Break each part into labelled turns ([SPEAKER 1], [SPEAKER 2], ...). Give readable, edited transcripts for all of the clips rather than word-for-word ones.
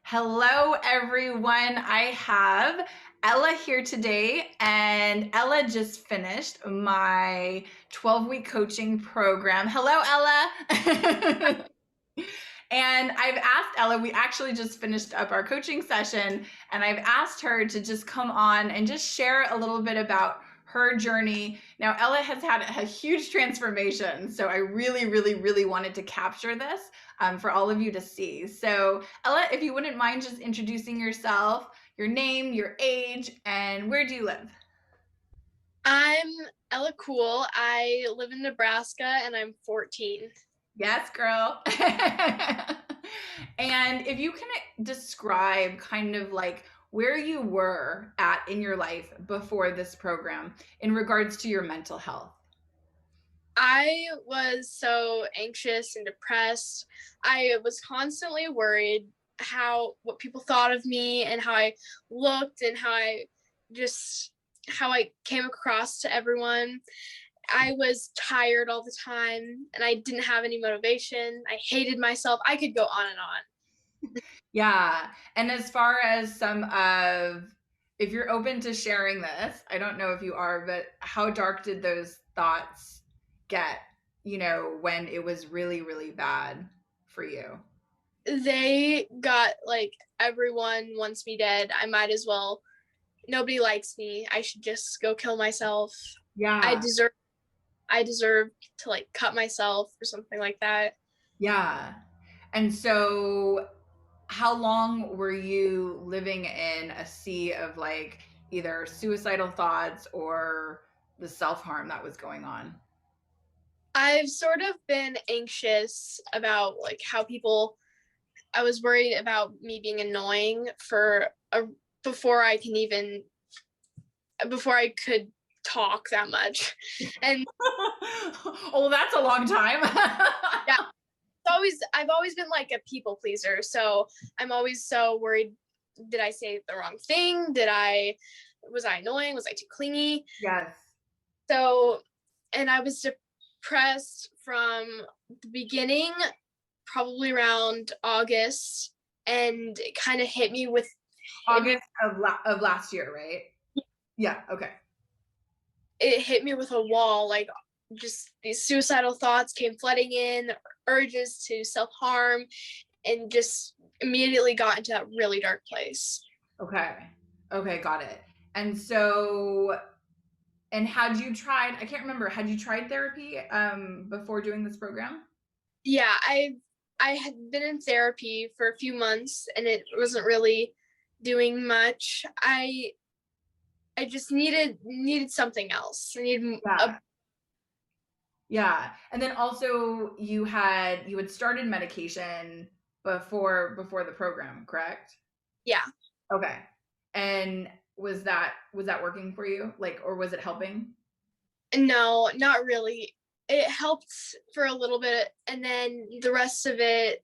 [SPEAKER 1] Hello, everyone. I have Ella here today, and Ella just finished my 12-week coaching program. Hello, Ella. And I've asked Ella, we actually just finished up our coaching session, and I've asked her to just come on and just share a little bit about her journey. Now, Ella has had a huge transformation, so I really wanted to capture this for all of you to see. So, Ella, if you wouldn't mind just introducing yourself, your name, your age, and where do you live?
[SPEAKER 2] I'm Ella Cool. I live in Nebraska and I'm 14.
[SPEAKER 1] Yes, girl. And if you can describe kind of like where you were at in your life before this program in regards to your mental health.
[SPEAKER 2] I was so anxious and depressed. I was constantly worried what people thought of me and how I looked and how I came across to everyone. I was tired all the time and I didn't have any motivation. I hated myself. I could go on and on.
[SPEAKER 1] Yeah. And as far as if you're open to sharing this, I don't know if you are, but how dark did those thoughts get, when it was really bad for you?
[SPEAKER 2] They got like, everyone wants me dead. I might as well. Nobody likes me. I should just go kill myself. I
[SPEAKER 1] Yeah.
[SPEAKER 2] deserve I deserve to like cut myself or something like that.
[SPEAKER 1] Yeah. And so how long were you living in a sea of like either suicidal thoughts or the self-harm that was going on?
[SPEAKER 2] I've sort of been anxious about like how people I was worried about me being annoying for a before I can even before I could talk that much. And
[SPEAKER 1] Oh, that's a long time.
[SPEAKER 2] yeah, I've always been like a people pleaser. So I'm always so worried, did I say the wrong thing? Was I annoying? Was I too clingy?
[SPEAKER 1] Yes.
[SPEAKER 2] So, and I was depressed from the beginning, probably around August, and it kind of hit me
[SPEAKER 1] August of last year, right? Yeah, okay.
[SPEAKER 2] it hit me with a wall. Like, just these suicidal thoughts came flooding in, urges to self-harm, and just immediately got into that really dark place.
[SPEAKER 1] Okay. Okay, got it. And so and had you tried, I can't remember, had you tried therapy before doing this program?
[SPEAKER 2] Yeah, I had been in therapy for a few months and it wasn't really doing much. I just needed something else. I needed a
[SPEAKER 1] Yeah. Yeah. And then also you had started medication before the program, correct?
[SPEAKER 2] Yeah.
[SPEAKER 1] Okay. And was that working for you? Like, or was it helping?
[SPEAKER 2] No, not really. It helped for a little bit and then the rest of it,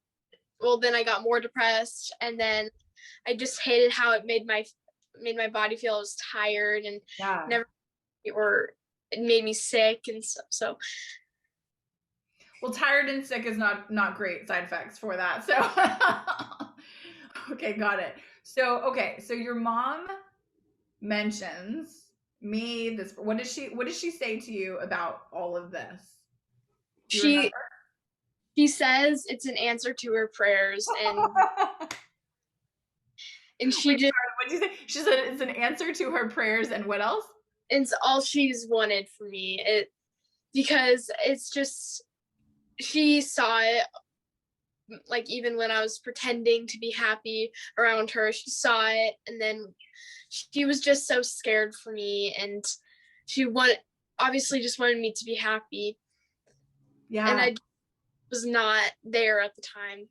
[SPEAKER 2] well, then I got more depressed and then I just hated how it made my body feel. I was tired and
[SPEAKER 1] Yeah.
[SPEAKER 2] never or it made me sick and stuff. So
[SPEAKER 1] Well, tired and sick is not great side effects for that. So okay, got it. So your mom mentions me this what does she say to you about all of this? Do you remember?
[SPEAKER 2] she she says it's an answer to her prayers and
[SPEAKER 1] Wait,
[SPEAKER 2] she just
[SPEAKER 1] sorry, what did you say? She said it's an answer to her prayers and what else?
[SPEAKER 2] it's all she's wanted for me. It because it's just she saw it like even when I was pretending to be happy around her, she saw it and then she was just so scared for me and she wanted obviously just wanted me to be happy and
[SPEAKER 1] Yeah.
[SPEAKER 2] I was not there at the time.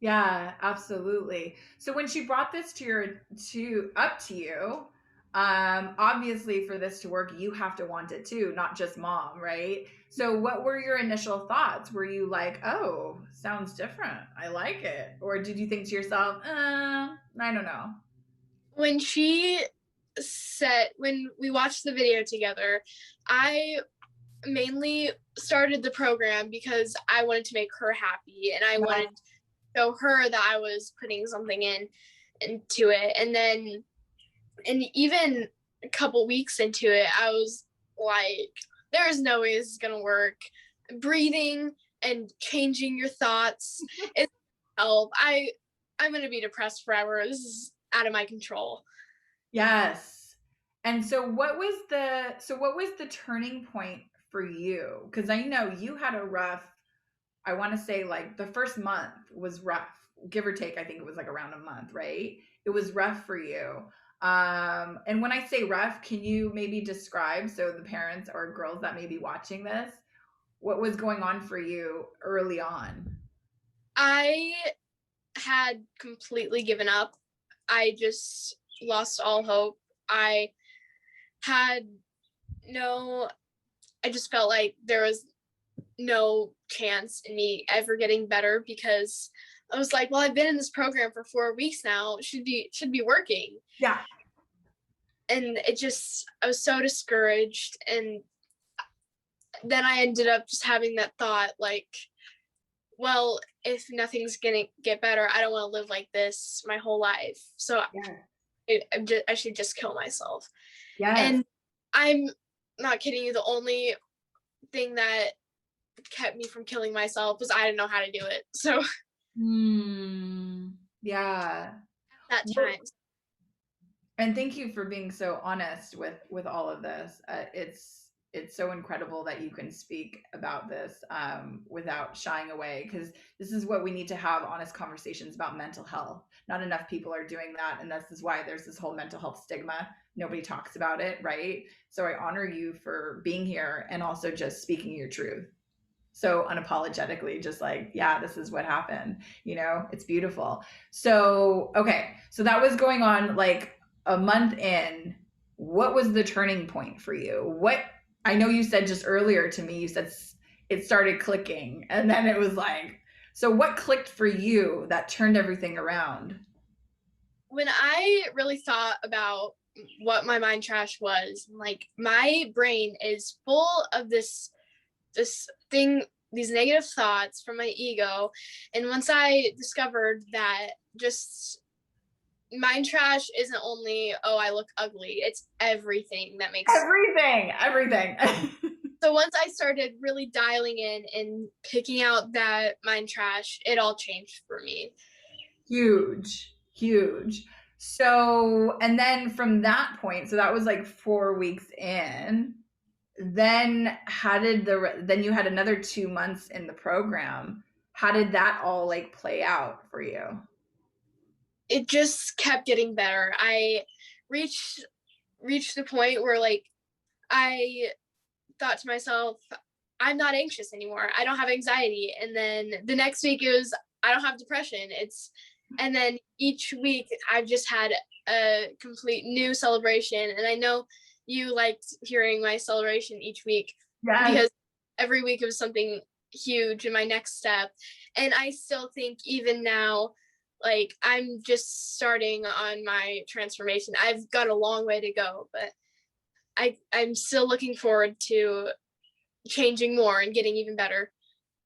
[SPEAKER 1] Yeah, absolutely. So when she brought this to up to you, obviously for this to work, you have to want it too, not just mom, right? So what were your initial thoughts? Were you like, "Oh, sounds different. I like it," or did you think to yourself, I don't know."
[SPEAKER 2] When she said when we watched the video together, I mainly started the program because I wanted to make her happy and I
[SPEAKER 1] Yeah,
[SPEAKER 2] wanted show her that I was putting something into it. And even a couple weeks into it, I was like, there is no way this is gonna work. Breathing and changing your thoughts is help. I'm gonna be depressed forever. This is out of my control.
[SPEAKER 1] Yes. And so what was the turning point for you? Because I know you had a rough, I want to say like the first month was rough, give or take. I think it was like around a month, right? It was rough for you. And when I say rough, can you maybe describe, so the parents or girls that may be watching this, what was going on for you early on?
[SPEAKER 2] I had completely given up. I just lost all hope. I had no, I just felt like there was no chance in me ever getting better because I was like, well, I've been in this program for 4 weeks now. It should be working.
[SPEAKER 1] Yeah.
[SPEAKER 2] And I was so discouraged. And then I ended up just having that thought like, well, if nothing's gonna get better, I don't want to live like this my whole life. So
[SPEAKER 1] Yeah.
[SPEAKER 2] I should just kill myself.
[SPEAKER 1] Yes.
[SPEAKER 2] And I'm not kidding you. The only thing that kept me from killing myself was I didn't know how to do it. So
[SPEAKER 1] Hmm. Yeah.
[SPEAKER 2] that
[SPEAKER 1] Well,
[SPEAKER 2] time,
[SPEAKER 1] and thank you for being so honest with all of this. It's so incredible that you can speak about this without shying away, because this is what we need to have, honest conversations about mental health. Not enough people are doing that, and this is why there's this whole mental health stigma. Nobody talks about it, right? So I honor you for being here and also just speaking your truth so unapologetically, just like, yeah, this is what happened. It's beautiful. So okay, so that was going on like a month in. What was the turning point for you? What, I know you said just earlier to me, you said it started clicking, and then it was like, so what clicked for you that turned everything around?
[SPEAKER 2] when I really thought about what my mind trash was, like my brain is full of this thing, these negative thoughts from my ego. And once I discovered that just mind trash isn't only, oh, I look ugly, it's everything that makes.
[SPEAKER 1] Everything.
[SPEAKER 2] So once I started really dialing in and picking out that mind trash, it all changed for me.
[SPEAKER 1] Huge, huge. So, and then from that point, so that was like 4 weeks in. Then then you had another 2 months in the program. How did that all like play out for you?
[SPEAKER 2] It just kept getting better. I reached reached the point where like I thought to myself, I'm not anxious anymore. I don't have anxiety. And then the next week it was, I don't have depression. And then each week I've just had a complete new celebration. And I know you liked hearing my celebration each week
[SPEAKER 1] Yes.
[SPEAKER 2] because every week it was something huge in my next step. And I still think even now, like I'm just starting on my transformation. I've got a long way to go, but I'm still looking forward to changing more and getting even better.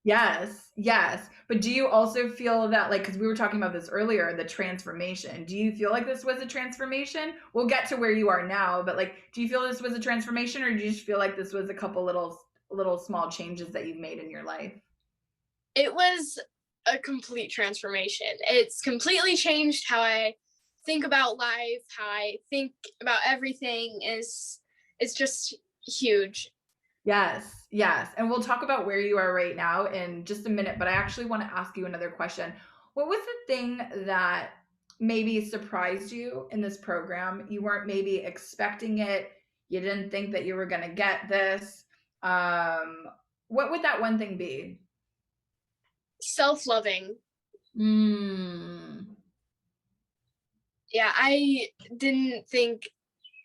[SPEAKER 1] Yes, yes. But do you also feel that, like, because we were talking about this earlier, the transformation, do you feel like this was a transformation? We'll get to where you are now, but like, do you feel this was a transformation, or do you just feel like this was a couple little small changes that you've made in your life?
[SPEAKER 2] It was a complete transformation. It's completely changed how I think about life, how I think about everything is it's just huge.
[SPEAKER 1] Yes, yes. And we'll talk about where you are right now in just a minute, but I actually want to ask you another question. What was the thing that maybe surprised you in this program? You weren't maybe expecting it. You didn't think that you were going to get this. Um, what would that one thing be?
[SPEAKER 2] Self-loving.
[SPEAKER 1] Mm.
[SPEAKER 2] Yeah, I didn't think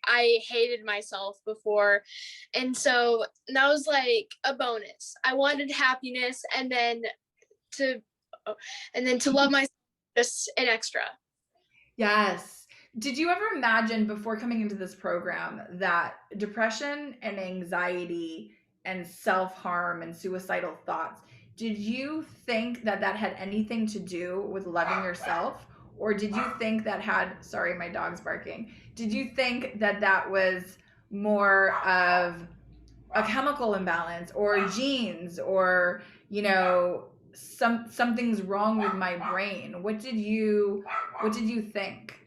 [SPEAKER 2] I hated myself before. And so that was like a bonus. I wanted happiness to and then to love myself just an extra.
[SPEAKER 1] Yes. Did you ever imagine before coming into this program that depression and anxiety and self harm and suicidal thoughts, did you think that that had anything to do with loving yourself? Or did you think that had, sorry, my dog's barking. Did you think that that was more of a chemical imbalance or genes or, something's wrong with my brain? What did you think?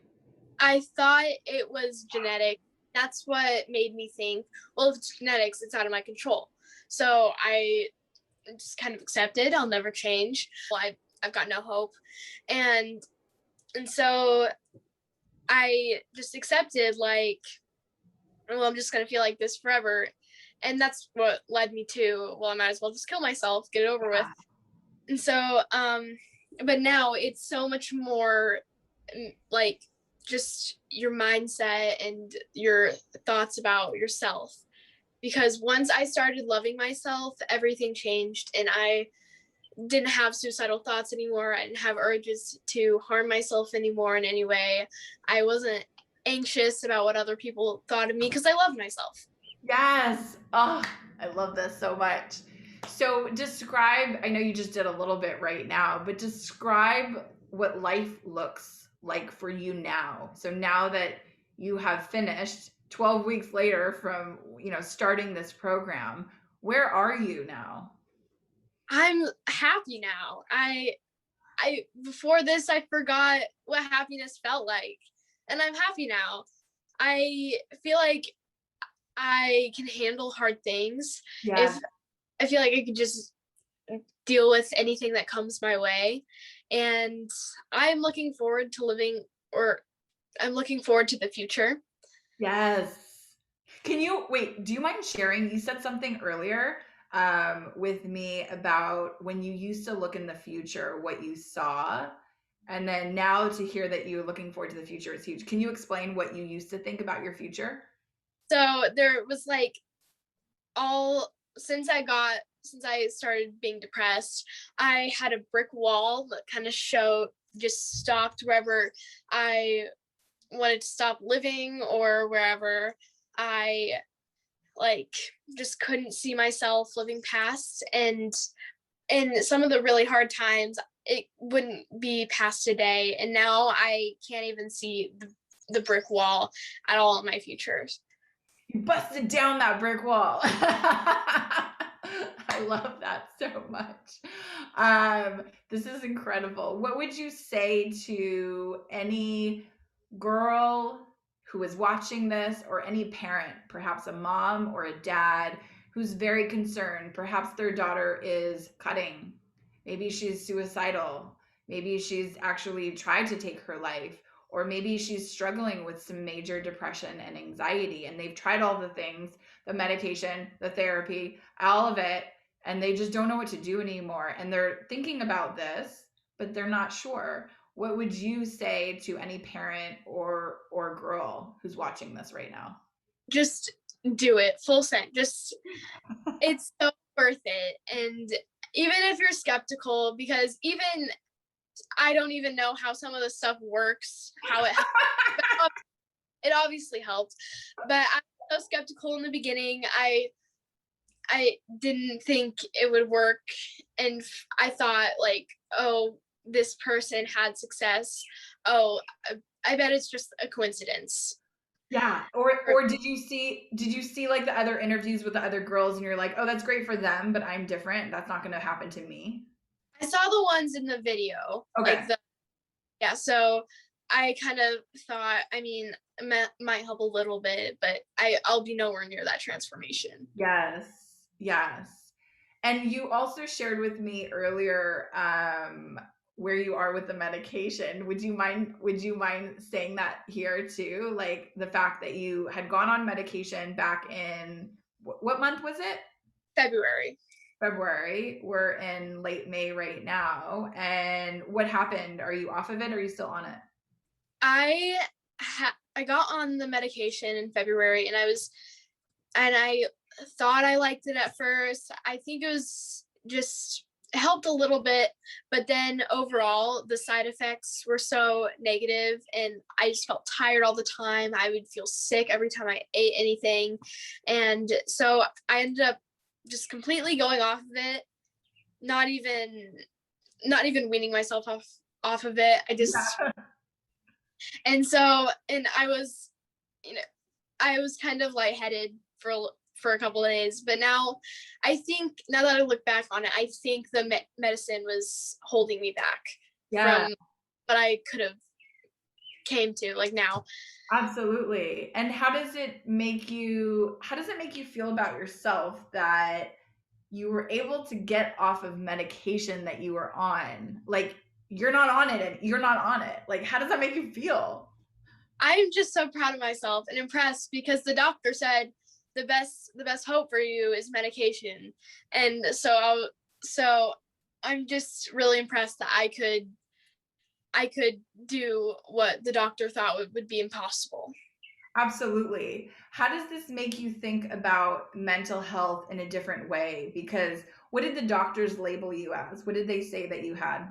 [SPEAKER 2] I thought it was genetic. That's what made me think, well, if it's genetics, it's out of my control. So I just kind of accepted I'll never change. Well, I've got no hope. And so I just accepted, like, well, I'm just gonna feel like this forever. And that's what led me to, well, I might as well just kill myself, get it over with.
[SPEAKER 1] Yeah.
[SPEAKER 2] And so but now it's so much more like just your mindset and your thoughts about yourself, because once I started loving myself, everything changed, and I didn't have suicidal thoughts anymore. I didn't have urges to harm myself anymore in any way. I wasn't anxious about what other people thought of me because I loved myself.
[SPEAKER 1] Yes. Oh, I love this so much. So describe, I know you just did a little bit right now, but describe what life looks like for you now. So now that you have finished 12 weeks later from, starting this program, where are you now?
[SPEAKER 2] I'm happy now. I before this I forgot what happiness felt like, and I'm happy now. I feel like I can handle hard things.
[SPEAKER 1] Yeah.
[SPEAKER 2] If I feel like I could just deal with anything that comes my way, and I'm looking forward to living, or I'm looking forward to the future.
[SPEAKER 1] Yes. Can you wait? Do you mind sharing? You said something earlier with me about when you used to look in the future, what you saw, and then now to hear that you're looking forward to the future is huge. Can you explain what you used to think about your future?
[SPEAKER 2] So there was like all since I started being depressed, I had a brick wall that kind of showed just stopped wherever I wanted to stop living, or wherever I like just couldn't see myself living past. And in some of the really hard times, it wouldn't be past a day, and now I can't even see the brick wall at all in my futures.
[SPEAKER 1] You busted down that brick wall. I love that so much. This is incredible. What would you say to any girl who is watching this, or any parent, perhaps a mom or a dad, who's very concerned? Perhaps their daughter is cutting. Maybe she's suicidal. Maybe she's actually tried to take her life, or maybe she's struggling with some major depression and anxiety, and they've tried all the things, the medication, the therapy, all of it, and they just don't know what to do anymore, and they're thinking about this, but they're not sure. What would you say to any parent or girl who's watching this right now?
[SPEAKER 2] Just do it full send. Just, it's so worth it. And even if you're skeptical, because even I don't even know how some of the stuff works, how it it obviously helped, but I was so skeptical in the beginning. I didn't think it would work, and I thought, like, oh, this person had success. Oh, I bet it's just a coincidence.
[SPEAKER 1] Yeah. Or did you see like the other interviews with the other girls and you're like, "Oh, that's great for them, but I'm different. That's not going to happen to me."
[SPEAKER 2] I saw the ones in the video,
[SPEAKER 1] Okay.
[SPEAKER 2] like the, yeah. So I kind of thought, I mean, it might help a little bit, but I'll be nowhere near that transformation.
[SPEAKER 1] Yes. Yes. And you also shared with me earlier where you are with the medication. Would you mind saying that here too? Like the fact that you had gone on medication back in what month was it?
[SPEAKER 2] February.
[SPEAKER 1] February. We're in late May right now. And what happened? Are you off of it or are you still on it?
[SPEAKER 2] I I got on the medication in February, and I thought I liked it at first. I think it was just helped a little bit, but then overall the side effects were so negative, and I just felt tired all the time. I would feel sick every time I ate anything. And so I ended up just completely going off of it. not even not even weaning myself off of it. I just
[SPEAKER 1] Yeah.
[SPEAKER 2] and so and I was, you know, I was kind of lightheaded for a couple of days, but now I think now that I look back on it, I think the medicine was holding me back
[SPEAKER 1] Yeah,
[SPEAKER 2] from what I could have came to like now.
[SPEAKER 1] absolutely. And how does it make you feel about yourself that you were able to get off of medication that you were on? Like you're not on it and you're not on it. Like how does that make you feel?
[SPEAKER 2] I'm just so proud of myself and impressed because the doctor said the best hope for you is medication, and so I'm just really impressed that I could do what the doctor thought would be impossible.
[SPEAKER 1] Absolutely. How does this make you think about mental health in a different way? Because what did the doctors label you as? What did they say that you had?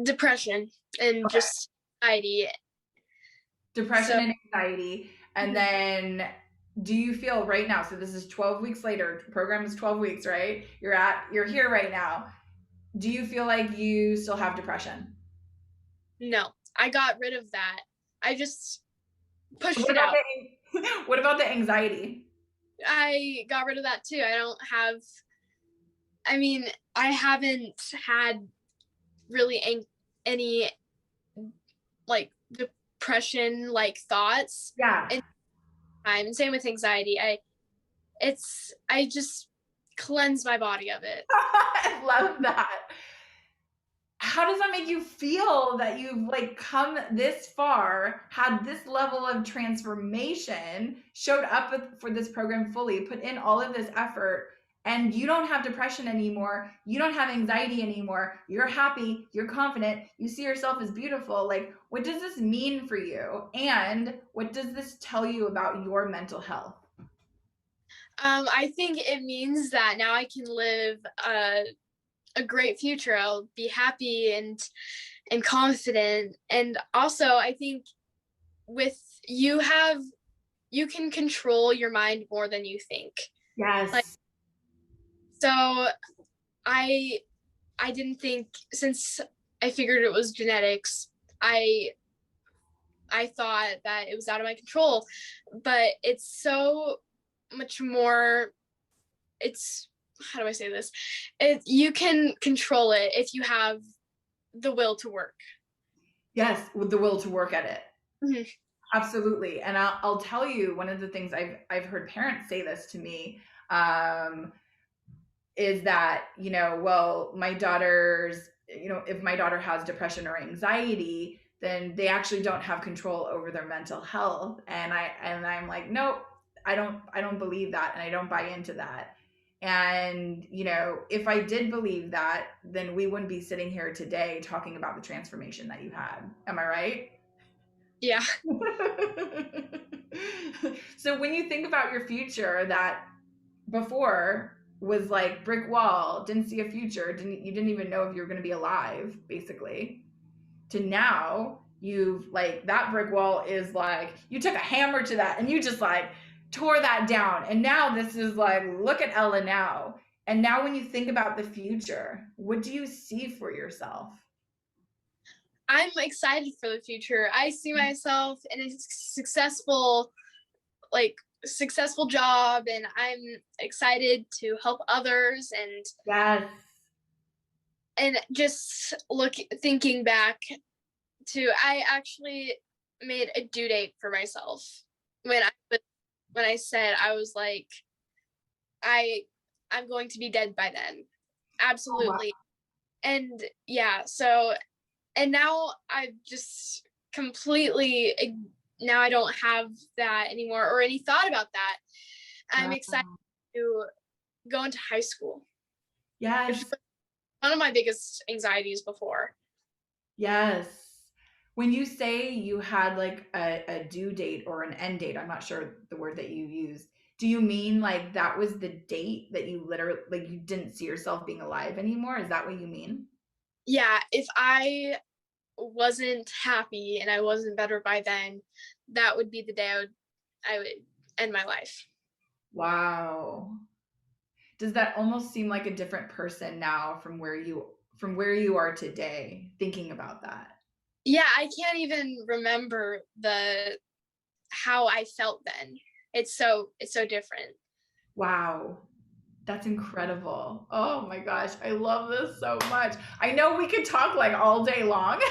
[SPEAKER 2] Depression and
[SPEAKER 1] Okay.
[SPEAKER 2] just anxiety.
[SPEAKER 1] Depression
[SPEAKER 2] So
[SPEAKER 1] and anxiety. And
[SPEAKER 2] mhm,
[SPEAKER 1] then do you feel right now, so this is 12 weeks later, program is 12 weeks, right? You're here right now. Do you feel like you still have depression?
[SPEAKER 2] no, I got rid of that. I just pushed
[SPEAKER 1] What
[SPEAKER 2] it
[SPEAKER 1] about
[SPEAKER 2] out.
[SPEAKER 1] what about the anxiety?
[SPEAKER 2] I got rid of that too. I don't have. I mean, I haven't had really any like depression like thoughts
[SPEAKER 1] Yeah.
[SPEAKER 2] in time. And same with anxiety. I just cleanse my body of it.
[SPEAKER 1] I love that. How does that make you feel that you've like come this far, had this level of transformation, showed up for this program fully, put in all of this effort, and you don't have depression anymore, you don't have anxiety anymore, you're happy, you're confident, you see yourself as beautiful. Like what does this mean for you, and what does this tell you about your mental health?
[SPEAKER 2] I think it means that now I can live a great future. I'll be happy and confident. And also, I think with you can control your mind more than you think. Like
[SPEAKER 1] Yes.
[SPEAKER 2] so, I I didn't think since I figured it was genetics. I I thought that it was out of my control, but it's so much more. It's how do I say this? You can control it if you have the will to work.
[SPEAKER 1] Yes, with the will to work at it.
[SPEAKER 2] Mhm.
[SPEAKER 1] Absolutely. And I'll tell you one of the things I've heard parents say this to me, um, is that, well, my daughter's, if my daughter has depression or anxiety, then they actually don't have control over their mental health. And I'm like, nope, I don't believe that, and I don't buy into that. And, if I did believe that, then we wouldn't be sitting here today talking about the transformation that you had. Am I right?
[SPEAKER 2] Yeah.
[SPEAKER 1] So when you think about your future that before was like brick wall, didn't see a future, you didn't even know if you were going to be alive, basically, to now you've like that brick wall is like you took a hammer to that and you just like tore that down, and now this is like, look at Ella now. And now when you think about the future, what do you see for yourself?
[SPEAKER 2] I'm excited for the future. I see myself in a successful job, and I'm excited to help others
[SPEAKER 1] Yes.
[SPEAKER 2] and just look thinking back to I actually made a due date for myself when I said I was like I I'm going to be dead by then.
[SPEAKER 1] Oh, wow.
[SPEAKER 2] Absolutely. And yeah, so and now I've just completely now I don't have that anymore or any thought about that. I'm excited
[SPEAKER 1] Wow.
[SPEAKER 2] to go into high school, which
[SPEAKER 1] Yes.
[SPEAKER 2] was one of my biggest anxieties before.
[SPEAKER 1] Yes. When you say you had like a due date or an end date, I'm not sure the word that you used. Do you mean like that was the date that you literally like you didn't see yourself being alive anymore? Is that what you mean?
[SPEAKER 2] Yeah, if I wasn't happy and I wasn't better by then, that would be the day I would end my life.
[SPEAKER 1] Wow. does that almost seem like a different person now from where you are today thinking about that?
[SPEAKER 2] Yeah, I can't even remember the how I felt then. It's so different.
[SPEAKER 1] Wow. That's incredible. Oh my gosh, I love this so much. I know we could talk like all day long,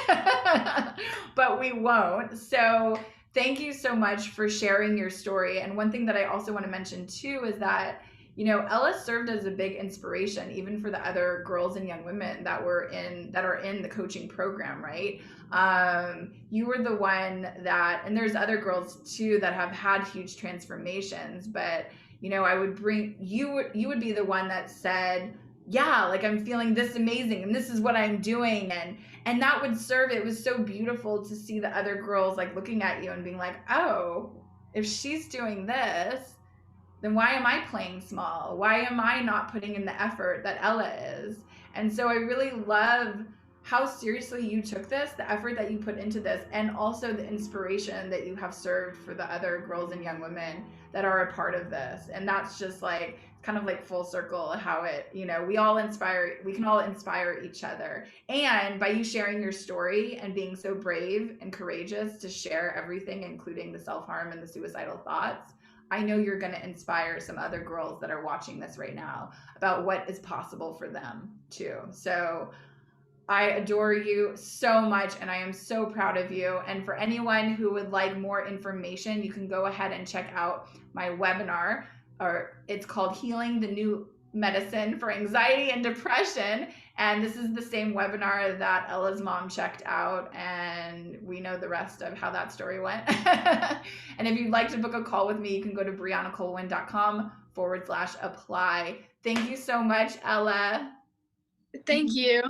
[SPEAKER 1] but we won't. So, thank you so much for sharing your story. And one thing that I also want to mention too is that, Ella served as a big inspiration even for the other girls and young women that are in the coaching program, right? You were the one that, and there's other girls too that have had huge transformations, but I would bring you would be the one that said, yeah, like I'm feeling this amazing and this is what I'm doing, and that would serve. It was so beautiful to see the other girls like looking at you and being like, oh, if she's doing this, then why am I playing small? Why am I not putting in the effort that Ella is? And so I really love how seriously you took this, the effort that you put into this, and also the inspiration that you have served for the other girls and young women that are a part of this. And that's just like kind of like full circle how it, we can all inspire each other. And by you sharing your story and being so brave and courageous to share everything, including the self harm and the suicidal thoughts, I know you're going to inspire some other girls that are watching this right now about what is possible for them too. So I adore you so much and I am so proud of you. And for anyone who would like more information, you can go ahead and check out my webinar, or it's called Healing the New Medicine for Anxiety and Depression. And this is the same webinar that Ella's mom checked out, and we know the rest of how that story went. And if you'd like to book a call with me, you can go to briannacolwyn.com/apply. Thank you so much, Ella.
[SPEAKER 2] Thank you.